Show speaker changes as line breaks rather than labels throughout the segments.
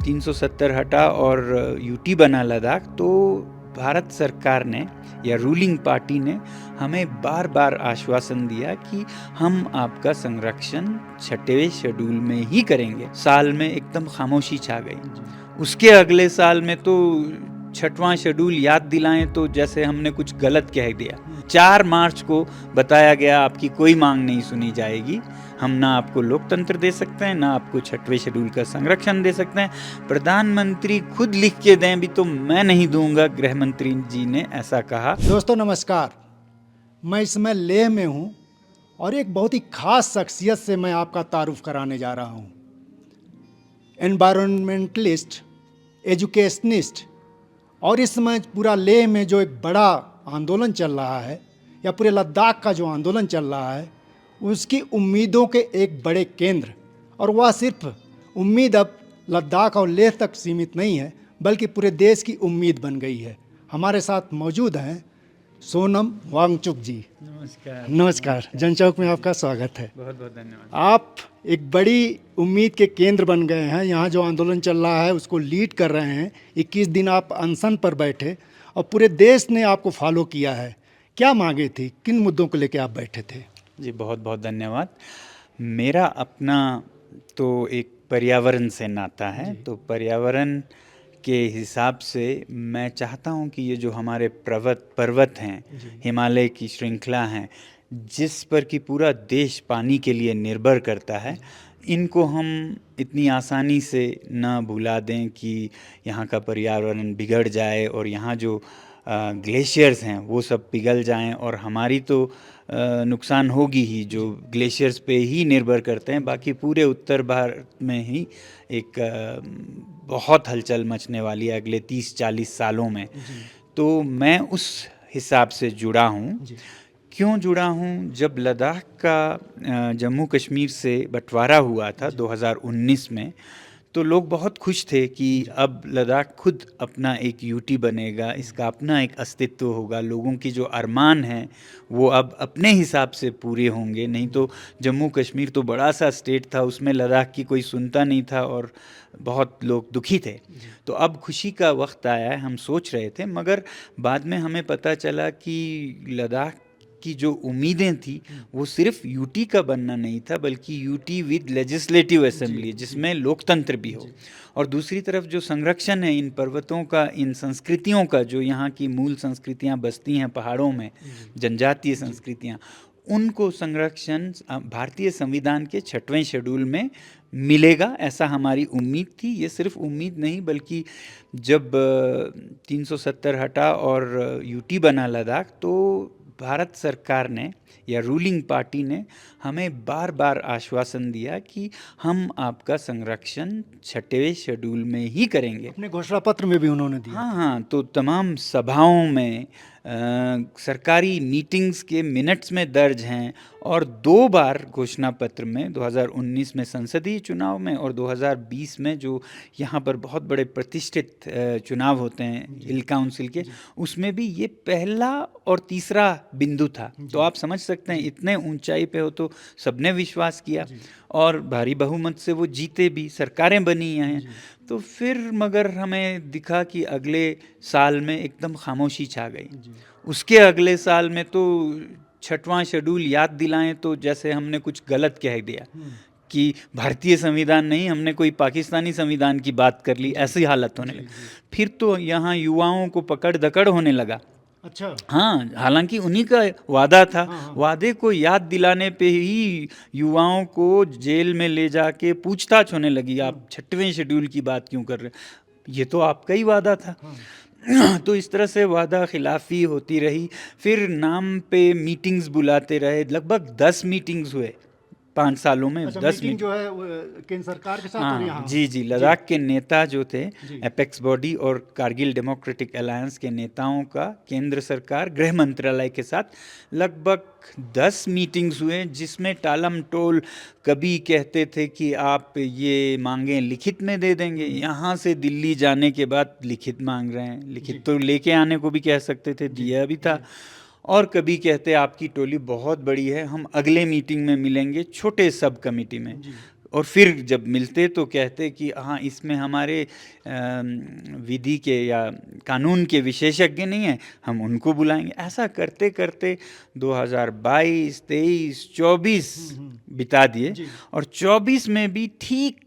370 हटा और यूटी बना लद्दाख, तो भारत सरकार ने या रूलिंग पार्टी ने हमें बार बार आश्वासन दिया कि हम आपका संरक्षण 6वें शेड्यूल में ही करेंगे। साल में एकदम खामोशी छा गई। उसके अगले साल में तो 6वां शेड्यूल याद दिलाएं तो जैसे हमने कुछ गलत कह दिया। 4 मार्च को बताया गया आपकी कोई मांग नहीं सुनी जाएगी, हम ना आपको लोकतंत्र दे सकते हैं, ना आपको 6वें शेड्यूल का संरक्षण दे सकते हैं, प्रधानमंत्री खुद लिख के दें भी तो मैं नहीं दूंगा, गृह मंत्री जी ने ऐसा कहा।
दोस्तों नमस्कार, मैं इस समय लेह में हूँ और एक बहुत ही खास शख्सियत से मैं आपका तारुफ कराने जा रहा हूँ। एनवायरमेंटलिस्ट, एजुकेशनिस्ट, और इस समय पूरा लेह में जो एक बड़ा आंदोलन चल रहा है या पूरे लद्दाख का जो आंदोलन चल रहा है, उसकी उम्मीदों के एक बड़े केंद्र, और वह सिर्फ उम्मीद अब लद्दाख और लेह तक सीमित नहीं है बल्कि पूरे देश की उम्मीद बन गई है। हमारे साथ मौजूद हैं सोनम वांगचुक जी।
नमस्कार।
नमस्कार, जनचौक में आपका स्वागत है।
बहुत बहुत धन्यवाद।
आप एक बड़ी उम्मीद के केंद्र बन गए हैं। यहाँ जो आंदोलन चल रहा है उसको लीड कर रहे हैं। 21 दिन आप अनशन पर बैठे और पूरे देश ने आपको फॉलो किया है। क्या मांगे थी, किन मुद्दों को लेकर आप बैठे थे?
जी बहुत बहुत धन्यवाद। मेरा अपना तो एक पर्यावरण से नाता है, तो पर्यावरण के हिसाब से मैं चाहता हूँ कि ये जो हमारे पर्वत हैं, हिमालय की श्रृंखला हैं, जिस पर कि पूरा देश पानी के लिए निर्भर करता है, इनको हम इतनी आसानी से ना भुला दें कि यहाँ का पर्यावरण बिगड़ जाए और यहाँ जो ग्लेशियर्स हैं वो सब पिघल जाएं और हमारी तो नुकसान होगी ही, जो ग्लेशियर्स पे ही निर्भर करते हैं। बाकी पूरे उत्तर भारत में ही एक बहुत हलचल मचने वाली है अगले 30-40 सालों में। तो मैं उस हिसाब से जुड़ा हूँ। क्यों जुड़ा हूँ? जब लद्दाख का जम्मू कश्मीर से बंटवारा हुआ था 2019 में, तो लोग बहुत खुश थे कि अब लद्दाख खुद अपना एक यूटी बनेगा, इसका अपना एक अस्तित्व होगा, लोगों की जो अरमान हैं वो अब अपने हिसाब से पूरे होंगे। नहीं तो जम्मू कश्मीर तो बड़ा सा स्टेट था, उसमें लद्दाख की कोई सुनता नहीं था और बहुत लोग दुखी थे। तो अब खुशी का वक्त आया है, हम सोच रहे थे, मगर बाद में हमें पता चला कि लद्दाख की जो उम्मीदें थी वो सिर्फ यूटी का बनना नहीं था, बल्कि यूटी विद लेजिस्लेटिव असेंबली, जिसमें लोकतंत्र भी हो, और दूसरी तरफ जो संरक्षण है इन पर्वतों का, इन संस्कृतियों का, जो यहाँ की मूल संस्कृतियाँ बसती हैं पहाड़ों में, जनजातीय संस्कृतियाँ, उनको संरक्षण भारतीय संविधान के 6वें शेड्यूल में मिलेगा, ऐसा हमारी उम्मीद थी। ये सिर्फ उम्मीद नहीं, बल्कि जब 370 हटा और यूटी बना लद्दाख, तो भारत सरकार ने या रूलिंग पार्टी ने हमें बार बार आश्वासन दिया कि हम आपका संरक्षण 6वें शेड्यूल में ही करेंगे।
अपने घोषणा पत्र में भी उन्होंने दिया।
हाँ, तो तमाम सभाओं में, सरकारी मीटिंग्स के मिनट्स में दर्ज हैं, और 2 बार घोषणा पत्र में, 2019 में संसदीय चुनाव में और 2020 में जो यहाँ पर बहुत बड़े प्रतिष्ठित चुनाव होते हैं हिल काउंसिल के, उसमें भी ये पहला और तीसरा बिंदु था। तो आप समझ सकते हैं इतने ऊंचाई पे हो तो सबने विश्वास किया और भारी बहुमत से वो जीते भी, सरकारें बनी हैं। तो फिर मगर हमें दिखा कि अगले साल में एकदम खामोशी छा गई। उसके अगले साल में तो 6वां शेड्यूल याद दिलाएं तो जैसे हमने कुछ गलत कह दिया कि भारतीय संविधान नहीं, हमने कोई पाकिस्तानी संविधान की बात कर ली, ऐसी हालत होने लगी। फिर तो यहाँ युवाओं को पकड़ दकड़ होने लगा।
अच्छा।
हाँ, हालांकि उन्हीं का वादा था। वादे को याद दिलाने पे ही युवाओं को जेल में ले जाके पूछताछ होने लगी, आप 6वें शेड्यूल की बात क्यों कर रहे हैं, ये तो आपका ही वादा था। तो इस तरह से वादा खिलाफी होती रही। फिर नाम पे मीटिंग्स बुलाते रहे, लगभग 10 मीटिंग्स हुए 5 सालों में।
अच्छा,
10
मीटिंग जो है केंद्र सरकार के साथ और यहाँ?
जी, लद्दाख के नेता जो थे, एपेक्स बॉडी और कारगिल डेमोक्रेटिक अलायंस के नेताओं का केंद्र सरकार गृह मंत्रालय के साथ लगभग 10 मीटिंग्स हुए, जिसमें टालम टोल कभी कहते थे कि आप ये मांगें लिखित में दे देंगे, यहाँ से दिल्ली जाने के बाद लिखित मांग रहे हैं, लिखित तो लेके आने को भी कह सकते थे, दिया भी था, और कभी कहते आपकी टोली बहुत बड़ी है, हम अगले मीटिंग में मिलेंगे छोटे सब कमेटी में। और फिर जब मिलते तो कहते कि हाँ, इसमें हमारे विधि के या कानून के विशेषज्ञ नहीं हैं, हम उनको बुलाएंगे। ऐसा करते करते 2022, 23, 24 बिता दिए,
जी।
और 24 में भी ठीक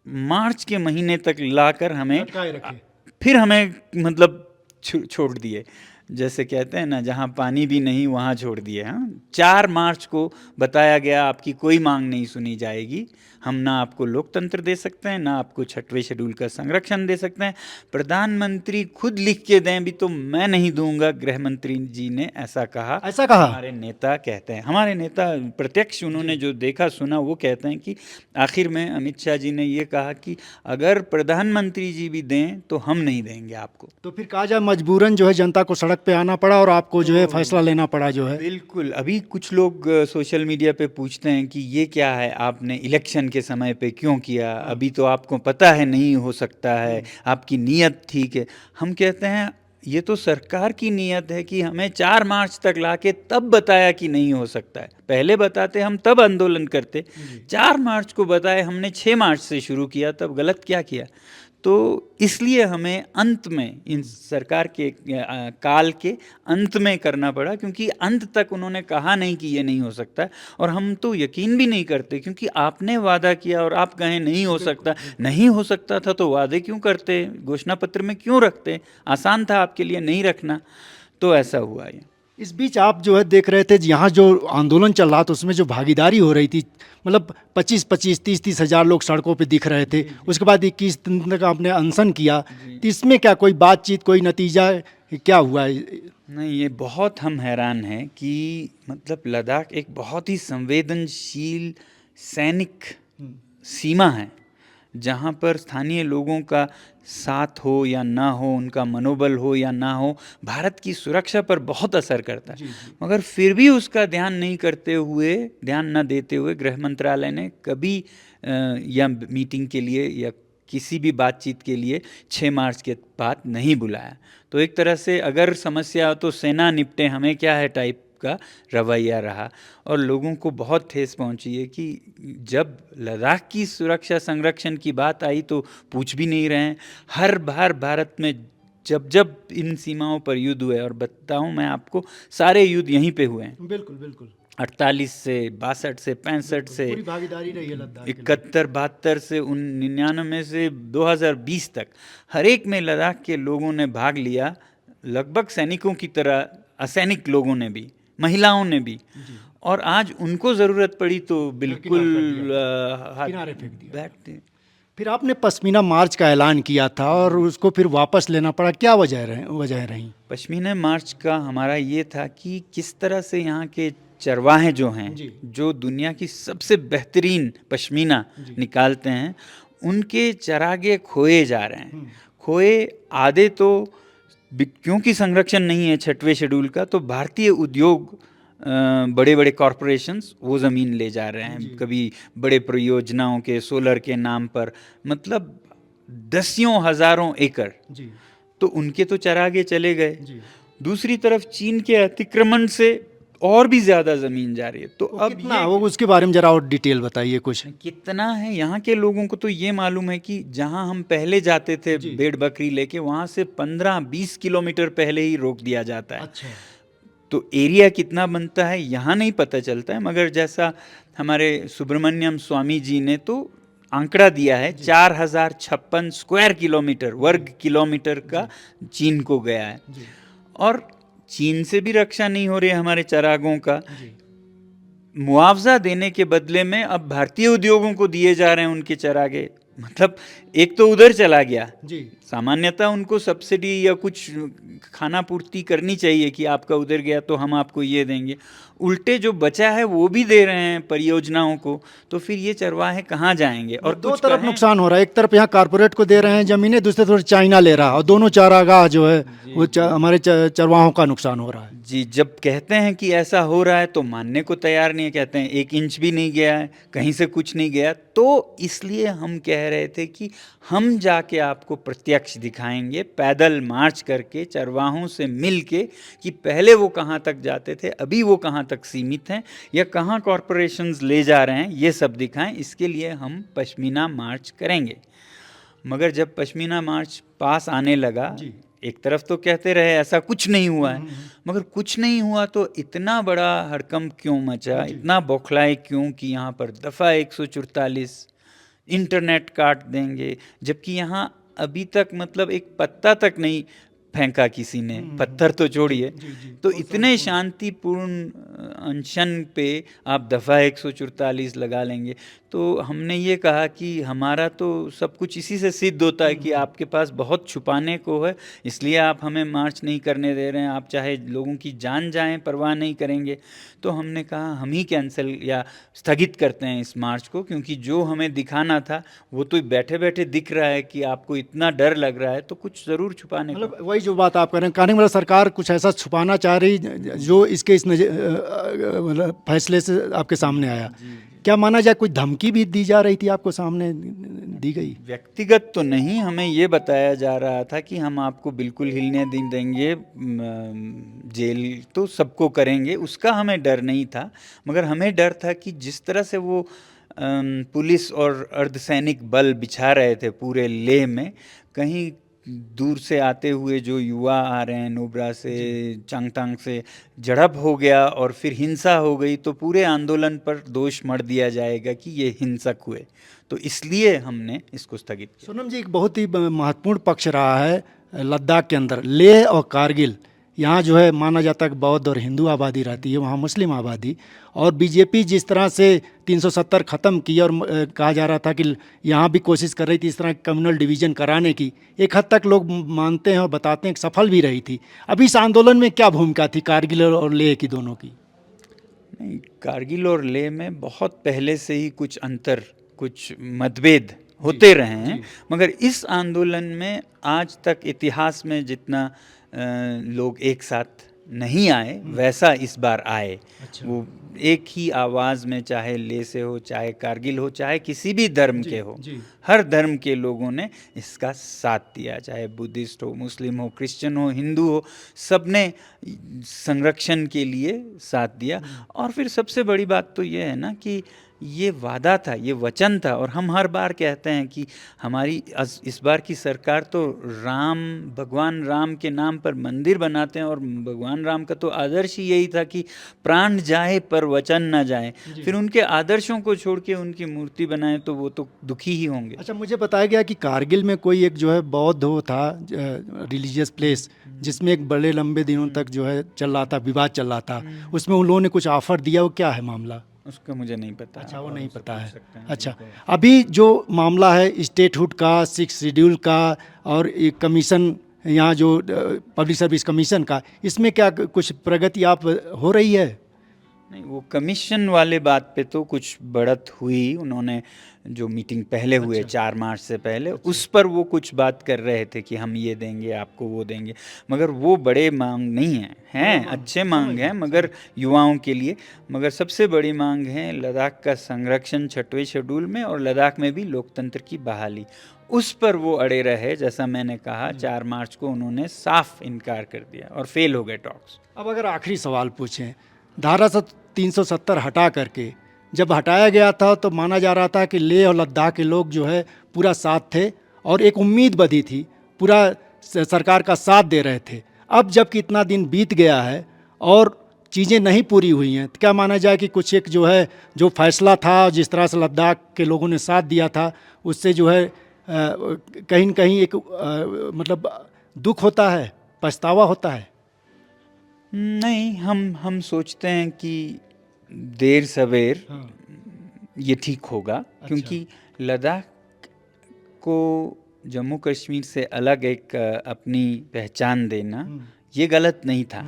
मार्च के महीने तक लाकर हमें
लटकाए रखे।
फिर हमें मतलब छोड़ दिए। जैसे कहते हैं ना, जहाँ पानी भी नहीं वहाँ छोड़ दिए। हाँ, 4 मार्च को बताया गया आपकी कोई मांग नहीं सुनी जाएगी, हम ना आपको लोकतंत्र दे सकते हैं, ना आपको 6वें शेड्यूल का संरक्षण दे सकते हैं, प्रधानमंत्री खुद लिख के दें भी तो मैं नहीं दूंगा, गृह मंत्री जी ने ऐसा कहा।
ऐसा कहा?
हमारे नेता कहते हैं, हमारे नेता प्रत्यक्ष उन्होंने जो देखा सुना वो कहते हैं कि आखिर में अमित शाह जी ने ये कहा कि अगर प्रधानमंत्री जी भी दें तो हम नहीं देंगे आपको।
तो फिर कहा जाए मजबूरन जो है जनता को सड़क पे आना पड़ा और आपको जो है फैसला लेना पड़ा जो है।
बिल्कुल। अभी कुछ लोग सोशल मीडिया पे पूछते हैं कि ये क्या है, आपने इलेक्शन के समय पे क्यों किया, अभी तो आपको पता है नहीं हो सकता है, आपकी नीयत ठीक है। हम कहते हैं ये तो सरकार की नीयत है कि हमें 4 मार्च तक लाके तब बताया कि नहीं हो सकता है। पहले बताते हम तब आंदोलन करते, 4 मार्च को बताए हमने 6 मार्च से शुरू किया, तब गलत क्या किया? तो इसलिए हमें अंत में इन सरकार के काल के अंत में करना पड़ा, क्योंकि अंत तक उन्होंने कहा नहीं कि ये नहीं हो सकता, और हम तो यकीन भी नहीं करते, क्योंकि आपने वादा किया और आप कहें नहीं हो सकता। नहीं हो सकता था तो वादे क्यों करते, घोषणा पत्र में क्यों रखते? आसान था आपके लिए नहीं रखना। तो ऐसा हुआ ये।
इस बीच आप जो है देख रहे थे यहाँ जो आंदोलन चल रहा था उसमें जो भागीदारी हो रही थी, मतलब 25-25, 30-30 हज़ार लोग सड़कों पे दिख रहे थे। उसके बाद 21 दिन तक आपने अनशन किया, तो इसमें क्या कोई बातचीत, कोई नतीजा क्या हुआ?
नहीं, ये बहुत हम हैरान हैं कि मतलब लद्दाख एक बहुत ही संवेदनशील सैनिक सीमा है, जहाँ पर स्थानीय लोगों का साथ हो या ना हो, उनका मनोबल हो या ना हो, भारत की सुरक्षा पर बहुत असर करता है। मगर फिर भी उसका ध्यान नहीं करते हुए, ध्यान न देते हुए गृह मंत्रालय ने कभी या मीटिंग के लिए या किसी भी बातचीत के लिए 6 मार्च के बाद नहीं बुलाया। तो एक तरह से अगर समस्या हो तो सेना निपटे, हमें क्या है टाइप का रवैया रहा, और लोगों को बहुत ठेस पहुंची है कि जब लद्दाख की सुरक्षा संरक्षण की बात आई तो पूछ भी नहीं रहे हैं। हर बार भारत में जब जब इन सीमाओं पर युद्ध हुए, और बताऊं मैं आपको, सारे युद्ध यहीं पे हुए हैं।
बिल्कुल बिल्कुल।
48 से 62 से 65 से
पूरी भागीदारी रही है लद्दाख के लिए।
71, 72 से 99 से 2020 तक हर एक में लद्दाख के लोगों ने भाग लिया, लगभग सैनिकों की तरह असैनिक लोगों ने भी, महिलाओं ने भी। और आज उनको ज़रूरत पड़ी तो बिल्कुल
किनारे फेंक दिया।
बैठते।
फिर आपने पश्मीना मार्च का ऐलान किया था और उसको फिर वापस लेना पड़ा, क्या वजह रही?
पश्मीना मार्च का हमारा ये था कि किस तरह से यहाँ के चरवाहे जो हैं, जो दुनिया की सबसे बेहतरीन पश्मीना निकालते हैं, उनके चरागे खोए जा रहे हैं। खोए आधे तो क्योंकि संरक्षण नहीं है 6वें शेड्यूल का, तो भारतीय उद्योग बड़े बड़े कॉरपोरेशंस वो ज़मीन ले जा रहे हैं, कभी बड़े परियोजनाओं के, सोलर के नाम पर, मतलब दसियों हज़ारों एकड़, तो उनके तो चरागे चले गए। दूसरी तरफ चीन के अतिक्रमण से और भी ज़्यादा ज़मीन जा रही है। तो अब
कितना वो, उसके बारे में ज़रा और डिटेल बताइए कुछ।
कितना है, यहाँ के लोगों को तो ये मालूम है कि जहाँ हम पहले जाते थे भेड़ बकरी लेके, वहाँ से 15-20 किलोमीटर पहले ही रोक दिया जाता है।
अच्छा।
तो एरिया कितना बनता है यहाँ नहीं पता चलता है, मगर जैसा हमारे सुब्रमण्यम स्वामी जी ने तो आंकड़ा दिया है, 4056 स्क्वायर किलोमीटर, वर्ग किलोमीटर का चीन को गया है। और चीन से भी रक्षा नहीं हो रही है हमारे चरागों का। मुआवजा देने के बदले में अब भारतीय उद्योगों को दिए जा रहे हैं उनके चरागे, मतलब एक तो उधर चला गया। सामान्यतः उनको सब्सिडी या कुछ खाना पूर्ति करनी चाहिए कि आपका उधर गया तो हम आपको ये देंगे, उल्टे जो बचा है वो भी दे रहे हैं परियोजनाओं को। तो फिर ये चरवाहे कहाँ जाएंगे? और
दो तरफ नुकसान हो रहा है, एक तरफ यहाँ कारपोरेट को दे रहे हैं जमीनें, दूसरी तरफ चाइना ले रहा है, और दोनों चारागाह जो है वो हमारे चरवाहों का नुकसान हो रहा है।
जी, जब कहते हैं कि ऐसा हो रहा है तो मानने को तैयार नहीं है, कहते हैं 1 इंच भी नहीं गया है, कहीं से कुछ नहीं गया। तो इसलिए हम कह रहे थे कि हम जाके आपको प्रत्यक्ष दिखाएंगे, पैदल मार्च करके, चरवाहों से मिल के, कि पहले वो कहाँ तक जाते थे, अभी वो कहाँ कहाँ तक सीमित हैं या कहाँ कॉरपोरेशंस ले जा रहे हैं, ये सब दिखाएं। इसके लिए हम पश्मीना मार्च करेंगे। मगर जब पश्मीना मार्च पास आने लगा,
जी।
एक तरफ तो कहते रहे ऐसा कुछ नहीं हुआ है, मगर कुछ नहीं हुआ तो इतना बड़ा हड़कंप क्यों मचा, इतना बौखलाए क्यों कि यहाँ पर दफ़ा 144 इंटरनेट काट देंगे, जबकि यहाँ अभी तक मतलब एक पत्ता तक नहीं फेंका किसी ने, पत्थर तो छोड़िए। तो इतने शांतिपूर्ण अनशन पे आप दफ़ा 144 लगा लेंगे। तो हमने ये कहा कि हमारा तो सब कुछ इसी से सिद्ध होता है कि आपके पास बहुत छुपाने को है, इसलिए आप हमें मार्च नहीं करने दे रहे हैं। आप चाहे लोगों की जान जाएं, परवाह नहीं करेंगे। तो हमने कहा हम ही कैंसिल या स्थगित करते हैं इस मार्च को, क्योंकि जो हमें दिखाना था वो तो बैठे बैठे दिख रहा है कि आपको इतना डर लग रहा है, तो कुछ ज़रूर छुपाने को।
मतलब वही जो बात आप कह रहे हैं, कहने का मतलब सरकार कुछ ऐसा छुपाना चाह रही जो इसके इस मतलब फैसले से आपके सामने आया। क्या माना जाए कोई धमकी भी दी जा रही थी, आपको सामने दी गई?
व्यक्तिगत तो नहीं, हमें ये बताया जा रहा था कि हम आपको बिल्कुल हिलने नहीं देंगे, जेल तो सबको करेंगे, उसका हमें डर नहीं था। मगर हमें डर था कि जिस तरह से वो पुलिस और अर्धसैनिक बल बिछा रहे थे पूरे लेह में, कहीं दूर से आते हुए जो युवा आ रहे हैं नुब्रा से, चांगतांग से, झड़प हो गया और फिर हिंसा हो गई तो पूरे आंदोलन पर दोष मढ़ दिया जाएगा कि ये हिंसक हुए। तो इसलिए हमने इसको स्थगित किया।
सोनम जी, एक बहुत ही महत्वपूर्ण पक्ष रहा है लद्दाख के अंदर, लेह और कारगिल। यहाँ जो है माना जाता है कि बौद्ध और हिंदू आबादी रहती है, वहाँ मुस्लिम आबादी। और बीजेपी जिस तरह से 370 ख़त्म की और कहा जा रहा था कि यहाँ भी कोशिश कर रही थी इस तरह कम्युनल डिवीज़न कराने की, एक हद तक लोग मानते हैं और बताते हैं कि सफल भी रही थी। अभी इस आंदोलन में क्या भूमिका थी कारगिल और लेह की, दोनों की?
नहीं, कारगिल और लेह में बहुत पहले से ही कुछ अंतर, कुछ मतभेद होते रहे हैं। मगर इस आंदोलन में आज तक इतिहास में जितना लोग एक साथ नहीं आए, वैसा इस बार आए। वो एक ही आवाज़ में, चाहे लेह से हो, चाहे कारगिल हो, चाहे किसी भी धर्म के हो, हर धर्म के लोगों ने इसका साथ दिया, चाहे बुद्धिस्ट हो, मुस्लिम हो, क्रिश्चियन हो, हिंदू हो, सब ने संरक्षण के लिए साथ दिया। और फिर सबसे बड़ी बात तो ये है ना कि ये वादा था, ये वचन था। और हम हर बार कहते हैं कि हमारी इस बार की सरकार तो भगवान राम के नाम पर मंदिर बनाते हैं, और भगवान राम का तो आदर्श ही यही था कि प्राण जाए पर वचन ना जाए। फिर उनके आदर्शों को छोड़ के उनकी मूर्ति बनाए तो वो तो दुखी ही होंगे।
अच्छा, मुझे बताया गया कि कारगिल में कोई एक जो है बौद्ध वो था, रिलीजियस प्लेस, जिसमें एक बड़े लंबे दिनों तक जो है चल रहा था, विवाद चल रहा था, उसमें उन लोगों ने कुछ ऑफर दिया, वो क्या है मामला?
उसका मुझे नहीं पता।
अच्छा, वो नहीं पता है। अच्छा, अभी जो मामला है स्टेटहुड का, 6 शेड्यूल का, और एक कमीशन यहाँ जो पब्लिक सर्विस कमीशन का, इसमें क्या कुछ प्रगति आप हो रही है?
नहीं, वो कमीशन वाले बात पे तो कुछ बढ़त हुई। उन्होंने जो मीटिंग पहले हुए 4 मार्च से पहले, उस पर वो कुछ बात कर रहे थे कि हम ये देंगे आपको, वो देंगे। मगर वो बड़े मांग नहीं हैं, अच्छे मांग हैं मगर युवाओं के लिए। मगर सबसे बड़ी मांग है लद्दाख का संरक्षण 6वें शेड्यूल में, और लद्दाख में भी लोकतंत्र की बहाली। उस पर वो अड़े रहे। जैसा मैंने कहा, 4 मार्च को उन्होंने साफ इनकार कर दिया और फेल हो गए टॉक्स।
अब अगर आखिरी सवाल पूछें, धारा 370 हटा करके जब हटाया गया था तो माना जा रहा था कि लेह और लद्दाख के लोग जो है पूरा साथ थे, और एक उम्मीद बधी थी, पूरा सरकार का साथ दे रहे थे। अब जबकि इतना दिन बीत गया है और चीज़ें नहीं पूरी हुई हैं, तो क्या माना जाए कि कुछ एक जो है जो फैसला था, जिस तरह से लद्दाख के लोगों ने साथ दिया था, उससे जो है कहीं न कहीं एक मतलब दुख होता है, पछतावा होता है?
नहीं, हम सोचते हैं कि देर सवेर ये ठीक होगा। क्योंकि लद्दाख को जम्मू कश्मीर से अलग एक अपनी पहचान देना ये गलत नहीं था,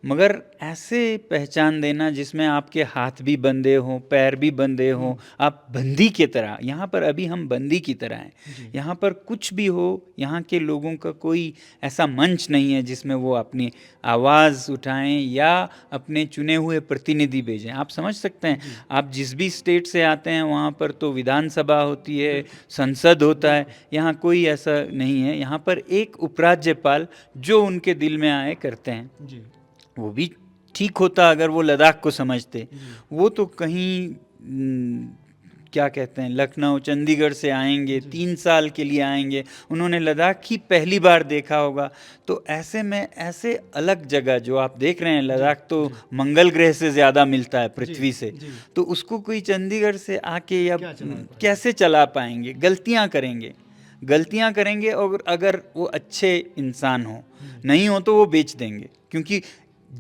मगर ऐसे पहचान देना जिसमें आपके हाथ भी बंधे हों, पैर भी बंधे हों, आप बंदी की तरह, यहाँ पर अभी हम बंदी की तरह हैं। यहाँ पर कुछ भी हो, यहाँ के लोगों का कोई ऐसा मंच नहीं है जिसमें वो अपनी आवाज़ उठाएं या अपने चुने हुए प्रतिनिधि भेजें। आप समझ सकते हैं, आप जिस भी स्टेट से आते हैं वहाँ पर तो विधानसभा होती है, संसद होता है। यहाँ कोई ऐसा नहीं है। यहाँ पर एक उपराज्यपाल जो उनके दिल में आए करते हैं, वो भी ठीक होता अगर वो लद्दाख को समझते। वो तो कहीं क्या कहते हैं, लखनऊ चंडीगढ़ से आएंगे, 3 साल के लिए आएंगे, उन्होंने लद्दाख ही पहली बार देखा होगा। तो ऐसे में ऐसे अलग जगह जो आप देख रहे हैं, लद्दाख तो मंगल ग्रह से ज़्यादा मिलता है पृथ्वी से, तो उसको कोई चंडीगढ़ से आके या कैसे चला पाएंगे? गलतियां करेंगे और अगर वो अच्छे इंसान हो, नहीं हो तो वो बेच देंगे। क्योंकि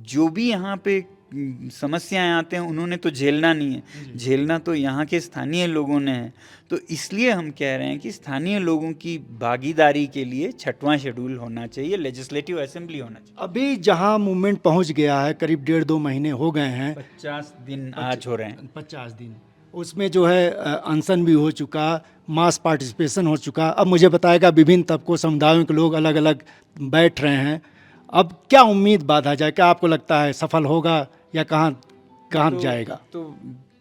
जो भी यहाँ पे समस्याएं आते हैं उन्होंने तो झेलना नहीं है, झेलना तो यहाँ के स्थानीय लोगों ने है। तो इसलिए हम कह रहे हैं कि स्थानीय लोगों की भागीदारी के लिए 6वां शेड्यूल होना चाहिए, लेजिस्लेटिव असेंबली होना चाहिए।
अभी जहां मूवमेंट पहुंच गया है, करीब 1.5-2 महीने हो गए हैं,
50 दिन आज हो रहे हैं।
50 दिन उसमें जो है अनशन भी हो चुका, मास पार्टिसिपेशन हो चुका। अब मुझे बताएगा, विभिन्न तबकों समुदायों के लोग अलग अलग बैठ रहे हैं। अब क्या उम्मीद बांधा जाए? क्या आपको लगता है सफल होगा या कहाँ जाएगा?
तो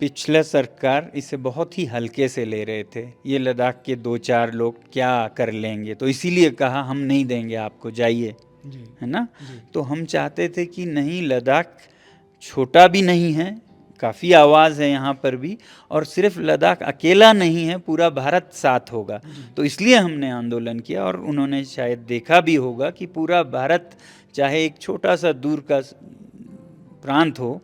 पिछला सरकार इसे बहुत ही हल्के से ले रहे थे, ये लद्दाख के 2-4 लोग क्या कर लेंगे, तो इसीलिए कहा हम नहीं देंगे आपको, जाइए, है ना। तो हम चाहते थे कि नहीं, लद्दाख छोटा भी नहीं है, काफ़ी आवाज़ है यहाँ पर भी, और सिर्फ लद्दाख अकेला नहीं है, पूरा भारत साथ होगा। तो इसलिए हमने आंदोलन किया, और उन्होंने शायद देखा भी होगा कि पूरा भारत, चाहे एक छोटा सा दूर का प्रांत हो,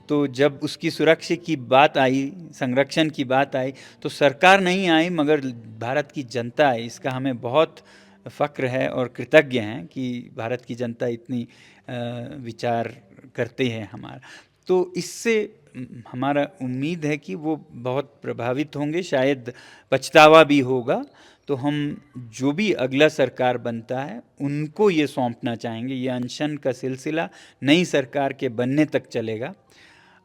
तो जब उसकी सुरक्षा की बात आई, संरक्षण की बात आई, तो सरकार नहीं आई मगर भारत की जनता आई। इसका हमें बहुत फ़क्र है और कृतज्ञ हैं कि भारत की जनता इतनी विचार करते हैं हमारा। तो इससे हमारा उम्मीद है कि वो बहुत प्रभावित होंगे, शायद पछतावा भी होगा। तो हम जो भी अगला सरकार बनता है उनको ये सौंपना चाहेंगे। ये अनशन का सिलसिला नई सरकार के बनने तक चलेगा,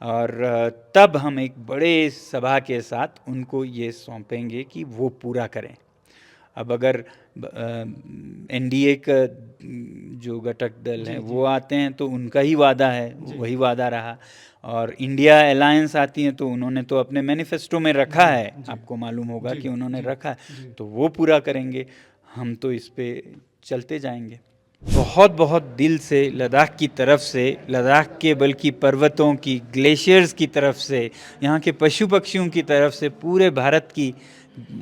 और तब हम एक बड़े सभा के साथ उनको ये सौंपेंगे कि वो पूरा करें। अब अगर एनडीए का जो घटक दल है वो आते हैं तो उनका ही वादा है, वही वादा रहा, और इंडिया अलायंस आती है तो उन्होंने तो अपने मैनिफेस्टो में रखा है, आपको मालूम होगा कि उन्होंने रखा है, तो वो पूरा करेंगे। हम तो इस पे चलते जाएंगे। बहुत बहुत दिल से लद्दाख की तरफ से, लद्दाख के बल्कि पर्वतों की, ग्लेशियर्स की तरफ से, यहाँ के पशु पक्षियों की तरफ से पूरे भारत की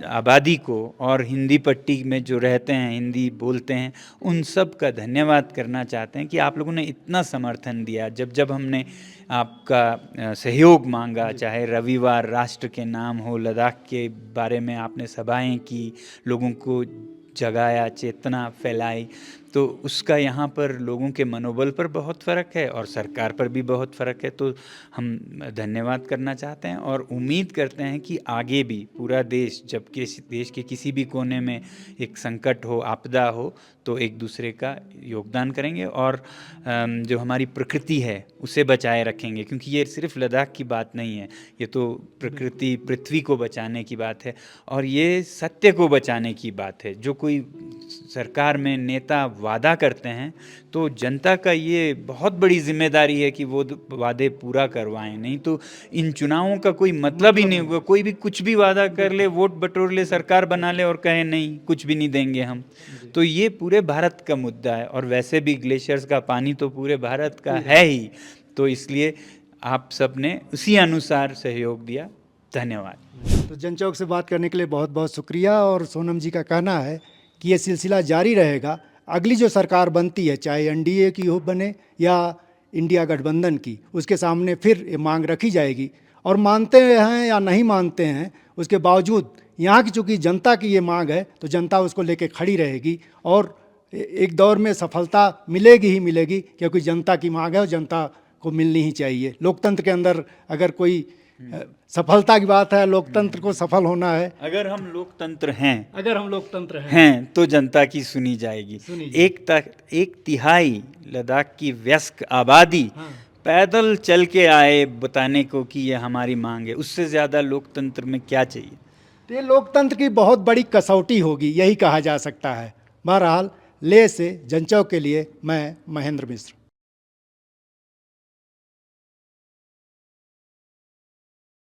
आबादी को, और हिंदी पट्टी में जो रहते हैं, हिंदी बोलते हैं, उन सब का धन्यवाद करना चाहते हैं कि आप लोगों ने इतना समर्थन दिया। जब जब हमने आपका सहयोग मांगा, चाहे रविवार राष्ट्र के नाम हो, लद्दाख के बारे में आपने सभाएं की, लोगों को जगाया, चेतना फैलाई, तो उसका यहाँ पर लोगों के मनोबल पर बहुत फ़र्क है और सरकार पर भी बहुत फ़र्क है। तो हम धन्यवाद करना चाहते हैं और उम्मीद करते हैं कि आगे भी पूरा देश, जब किसी देश के किसी भी कोने में एक संकट हो, आपदा हो, तो एक दूसरे का योगदान करेंगे और जो हमारी प्रकृति है उसे बचाए रखेंगे। क्योंकि ये सिर्फ लद्दाख की बात नहीं है, ये तो प्रकृति, पृथ्वी को बचाने की बात है और ये सत्य को बचाने की बात है। जो कोई सरकार में नेता वादा करते हैं तो जनता का ये बहुत बड़ी जिम्मेदारी है कि वो वादे पूरा करवाएं, नहीं तो इन चुनावों का कोई मतलब ही नहीं होगा। कोई भी कुछ भी वादा कर ले, वोट बटोर ले, सरकार बना ले और कहे नहीं, कुछ भी नहीं देंगे हम। तो ये पूरे भारत का मुद्दा है और वैसे भी ग्लेशियर्स का पानी तो पूरे भारत का है ही, तो इसलिए आप सब ने उसी अनुसार सहयोग दिया। धन्यवाद।
तो जनचौक से बात करने के लिए बहुत बहुत शुक्रिया। और सोनम जी का कहना है कि ये सिलसिला जारी रहेगा। अगली जो सरकार बनती है, चाहे एनडीए की हो बने या इंडिया गठबंधन की, उसके सामने फिर ये मांग रखी जाएगी। और मानते हैं या नहीं मानते हैं, उसके बावजूद यहाँ की चूँकि जनता की ये मांग है, तो जनता उसको लेके खड़ी रहेगी और एक दौर में सफलता मिलेगी ही मिलेगी, क्योंकि जनता की मांग है और जनता को मिलनी ही चाहिए। लोकतंत्र के अंदर अगर कोई सफलता की बात है, लोकतंत्र को सफल होना है,
अगर हम लोकतंत्र हैं, तो जनता की सुनी जाएगी। एक तिहाई लद्दाख की वयस्क आबादी पैदल चल के आए बताने को कि ये हमारी मांग है, उससे ज़्यादा लोकतंत्र में क्या चाहिए।
तो ये लोकतंत्र की बहुत बड़ी कसौटी होगी, यही कहा जा सकता है। बहरहाल, लेह से जनचौक के लिए मैं महेंद्र मिश्र।